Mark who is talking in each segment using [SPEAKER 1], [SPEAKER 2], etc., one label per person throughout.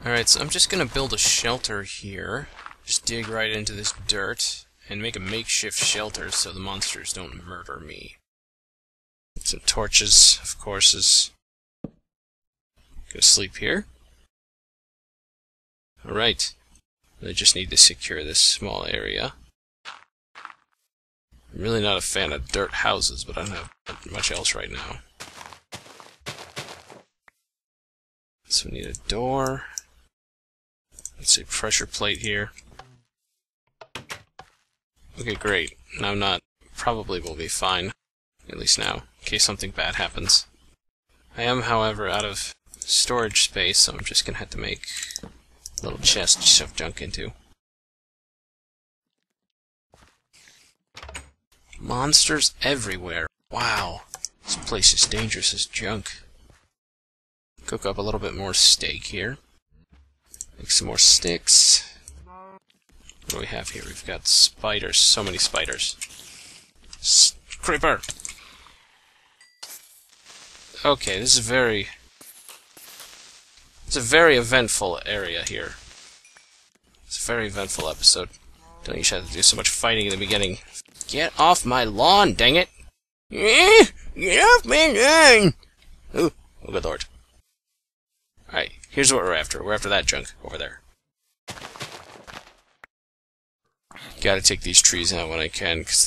[SPEAKER 1] Alright, so I'm just gonna build a shelter here. Just dig right into this dirt and make a makeshift shelter so the monsters don't murder me. Some torches, of course, is go sleep here. Alright. I just need to secure this small area. I'm really not a fan of dirt houses, but I don't have much else right now. So we need a door. Let's see, pressure plate here. Okay, great. Now I'm not. Probably will be fine. At least now, in case something bad happens. I am, however, out of storage space, so I'm just gonna have to make a little chest to shove junk into. Monsters everywhere. Wow. This place is dangerous as junk. Cook up a little bit more steak here. Make some more sticks. What do we have here? We've got spiders. So many spiders. Creeper! Okay, this is it's a very eventful area here. It's a very eventful episode. Don't you have to do so much fighting in the beginning. Get off my lawn, dang it! Get off my lawn! Oh, good lord. Alright, here's what we're after. We're after that junk over there. Gotta take these trees out when I can, because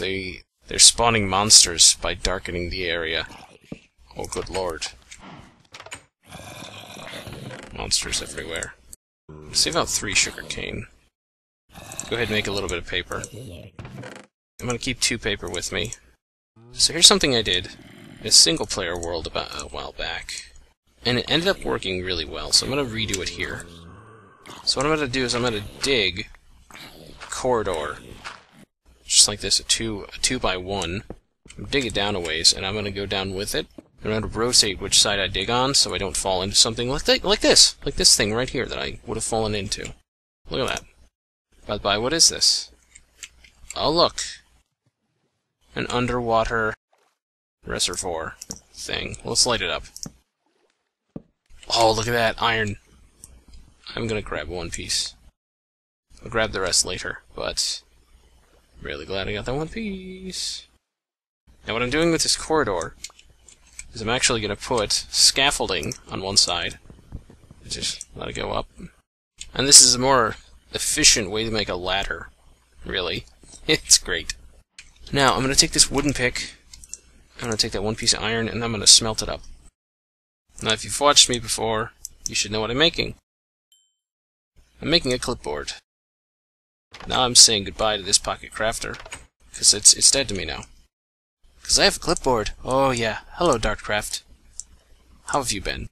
[SPEAKER 1] they're spawning monsters by darkening the area. Oh, good lord. Monsters everywhere. Save out 3 sugarcane. Go ahead and make a little bit of paper. I'm gonna keep 2 paper with me. So here's something I did in a single-player world about a while back. And it ended up working really well, so I'm gonna redo it here. So what I'm gonna do is I'm gonna dig a corridor. Just like this, a 2 by 1. Dig it down a ways, and I'm gonna go down with it. I'm going to rotate which side I dig on so I don't fall into something like this thing right here that I would have fallen into. Look at that. By the by, what is this? Oh, look. An underwater reservoir thing. Let's light it up. Oh, look at that, iron. I'm going to grab 1 piece. I'll grab the rest later, but I'm really glad I got that 1 piece. Now what I'm doing with this corridor is I'm actually going to put scaffolding on one side. Just let it go up. And this is a more efficient way to make a ladder. Really. It's great. Now, I'm going to take this wooden pick. I'm going to take that 1 piece of iron, and I'm going to smelt it up. Now, if you've watched me before, you should know what I'm making. I'm making a clipboard. Now I'm saying goodbye to this pocket crafter, because it's dead to me now. Because I have a clipboard. Oh yeah. Hello, DartCraft. How have you been?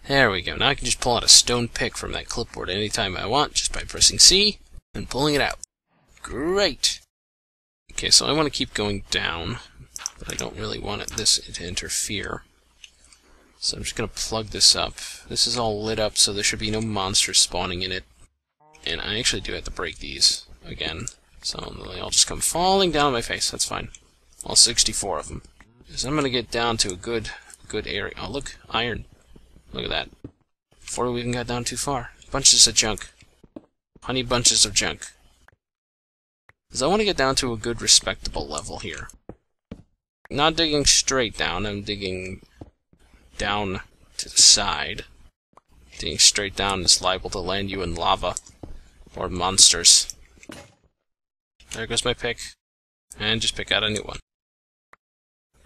[SPEAKER 1] There we go. Now I can just pull out a stone pick from that clipboard anytime I want, just by pressing C and pulling it out. Great! Okay, so I want to keep going down, but I don't really want this to interfere. So I'm just going to plug this up. This is all lit up, so there should be no monsters spawning in it. And I actually do have to break these again. So they all just come falling down on my face. That's fine. All 64 of them. So I'm going to get down to a good area. Oh, look. Iron. Look at that. Before we even got down too far. Bunches of junk. Honey bunches of junk. Because I want to get down to a good, respectable level here. Not digging straight down. I'm digging down to the side. Digging straight down is liable to land you in lava. Or monsters. There goes my pick. And just pick out a new one.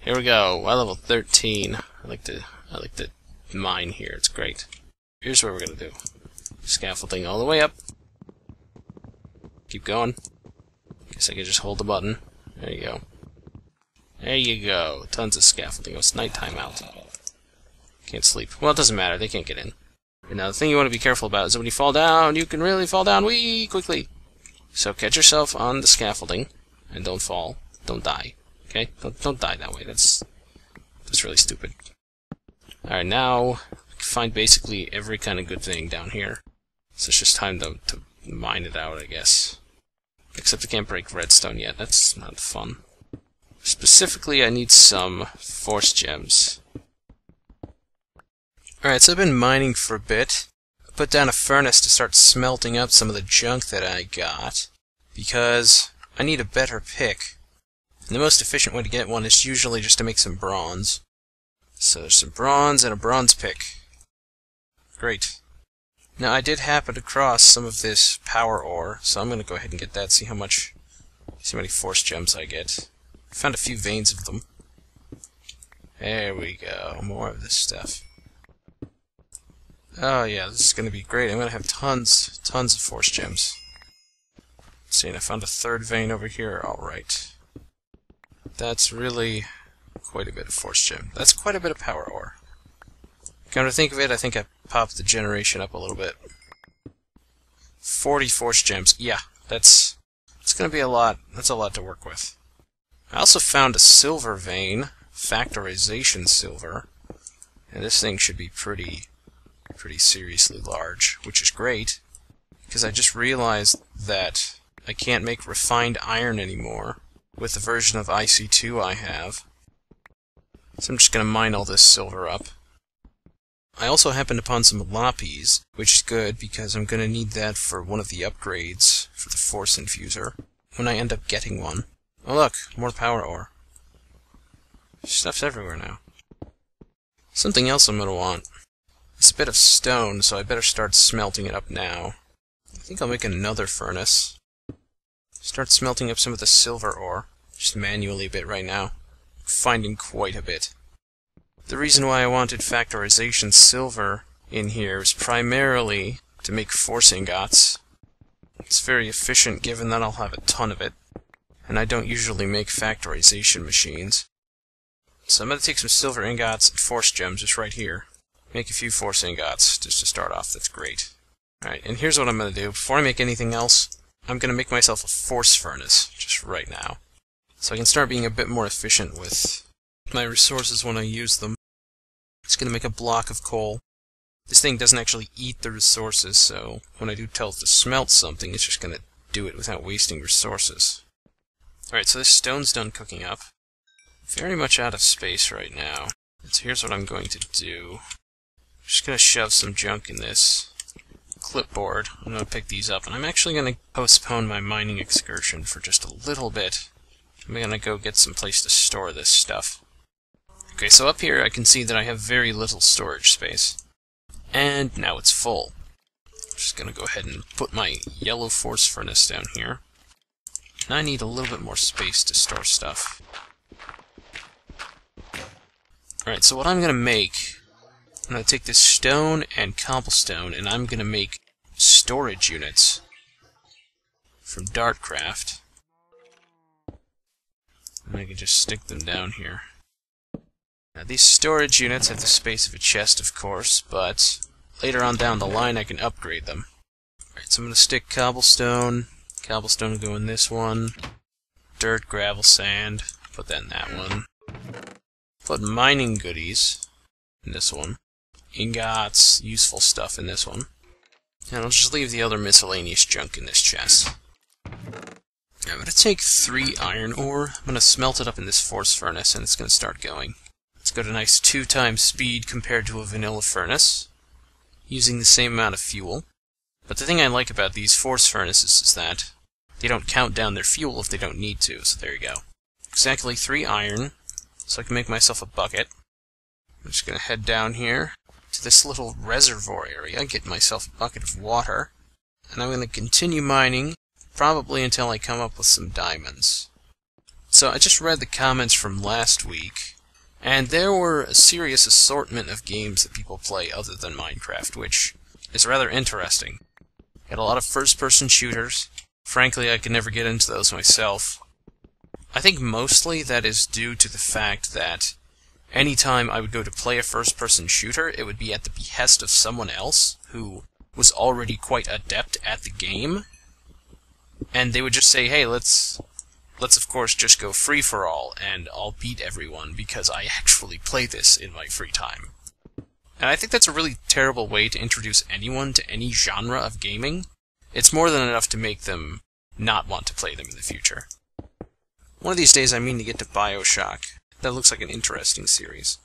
[SPEAKER 1] Here we go. Well, level 13. I like to mine here. It's great. Here's what we're gonna do. Scaffolding all the way up. Keep going. Guess I can just hold the button. There you go. There you go. Tons of scaffolding. Oh, it's nighttime out. Can't sleep. Well, it doesn't matter. They can't get in. And now the thing you want to be careful about is when you fall down, you can really fall down quickly. So catch yourself on the scaffolding and don't fall. Don't die. Okay? Don't die that way. That's really stupid. Alright, now find basically every kind of good thing down here. So it's just time to mine it out, I guess. Except I can't break redstone yet. That's not fun. Specifically, I need some force gems. Alright, so I've been mining for a bit. I put down a furnace to start smelting up some of the junk that I got, because I need a better pick. And the most efficient way to get one is usually just to make some bronze. So there's some bronze and a bronze pick. Great. Now I did happen across some of this power ore, so I'm going to go ahead and get that, see how many force gems I get. I found a few veins of them. There we go, more of this stuff. Oh yeah, this is going to be great. I'm going to have tons of force gems. Let's see, and I found a third vein over here. Alright. That's really quite a bit of force gem. That's quite a bit of power ore. Come to think of it, I think I popped the generation up a little bit. 40 force gems. Yeah, it's going to be a lot. That's a lot to work with. I also found a silver vein, factorization silver, and this thing should be pretty seriously large, which is great, because I just realized that I can't make refined iron anymore with the version of IC2 I have. So I'm just going to mine all this silver up. I also happened upon some lapis, which is good because I'm going to need that for one of the upgrades for the force infuser when I end up getting one. Oh look, more power ore. Stuff's everywhere now. Something else I'm going to want. It's a bit of stone, so I better start smelting it up now. I think I'll make another furnace. Start smelting up some of the silver ore, just manually a bit right now. Finding quite a bit. The reason why I wanted factorization silver in here is primarily to make force ingots. It's very efficient given that I'll have a ton of it, and I don't usually make factorization machines. So I'm going to take some silver ingots and force gems just right here. Make a few force ingots just to start off. That's great. Alright, and here's what I'm going to do. Before I make anything else, I'm going to make myself a force furnace just right now, so I can start being a bit more efficient with my resources when I use them. It's going to make a block of coal. This thing doesn't actually eat the resources, so when I do tell it to smelt something, it's just going to do it without wasting resources. Alright, so this stone's done cooking up. Very much out of space right now. So here's what I'm going to do. I'm just going to shove some junk in this clipboard. I'm going to pick these up, and I'm actually going to postpone my mining excursion for just a little bit. I'm going to go get some place to store this stuff. Okay, so up here I can see that I have very little storage space. And now it's full. I'm just going to go ahead and put my yellow force furnace down here. And I need a little bit more space to store stuff. Alright, so what I'm going to make, I'm going to take this stone and cobblestone, and I'm going to make storage units from DartCraft. And I can just stick them down here. Now these storage units have the space of a chest, of course, but later on down the line I can upgrade them. Alright, so I'm going to stick cobblestone. Cobblestone will go in this one. Dirt, gravel, sand. Put that in that one. Put mining goodies in this one. Ingots, useful stuff in this one. And I'll just leave the other miscellaneous junk in this chest. I'm going to take 3 iron ore. I'm going to smelt it up in this force furnace, and it's going to start going. It's got a nice 2 times speed compared to a vanilla furnace, using the same amount of fuel. But the thing I like about these force furnaces is that they don't count down their fuel if they don't need to, so there you go. Exactly 3 iron, so I can make myself a bucket. I'm just going to head down here to this little reservoir area, get myself a bucket of water, and I'm going to continue mining, probably until I come up with some diamonds. So I just read the comments from last week, and there were a serious assortment of games that people play other than Minecraft, which is rather interesting. Got a lot of first-person shooters. Frankly, I could never get into those myself. I think mostly that is due to the fact that anytime I would go to play a first-person shooter, it would be at the behest of someone else who was already quite adept at the game, and they would just say, hey, let's of course just go free-for-all, and I'll beat everyone because I actually play this in my free time. And I think that's a really terrible way to introduce anyone to any genre of gaming. It's more than enough to make them not want to play them in the future. One of these days I mean to get to BioShock. That looks like an interesting series.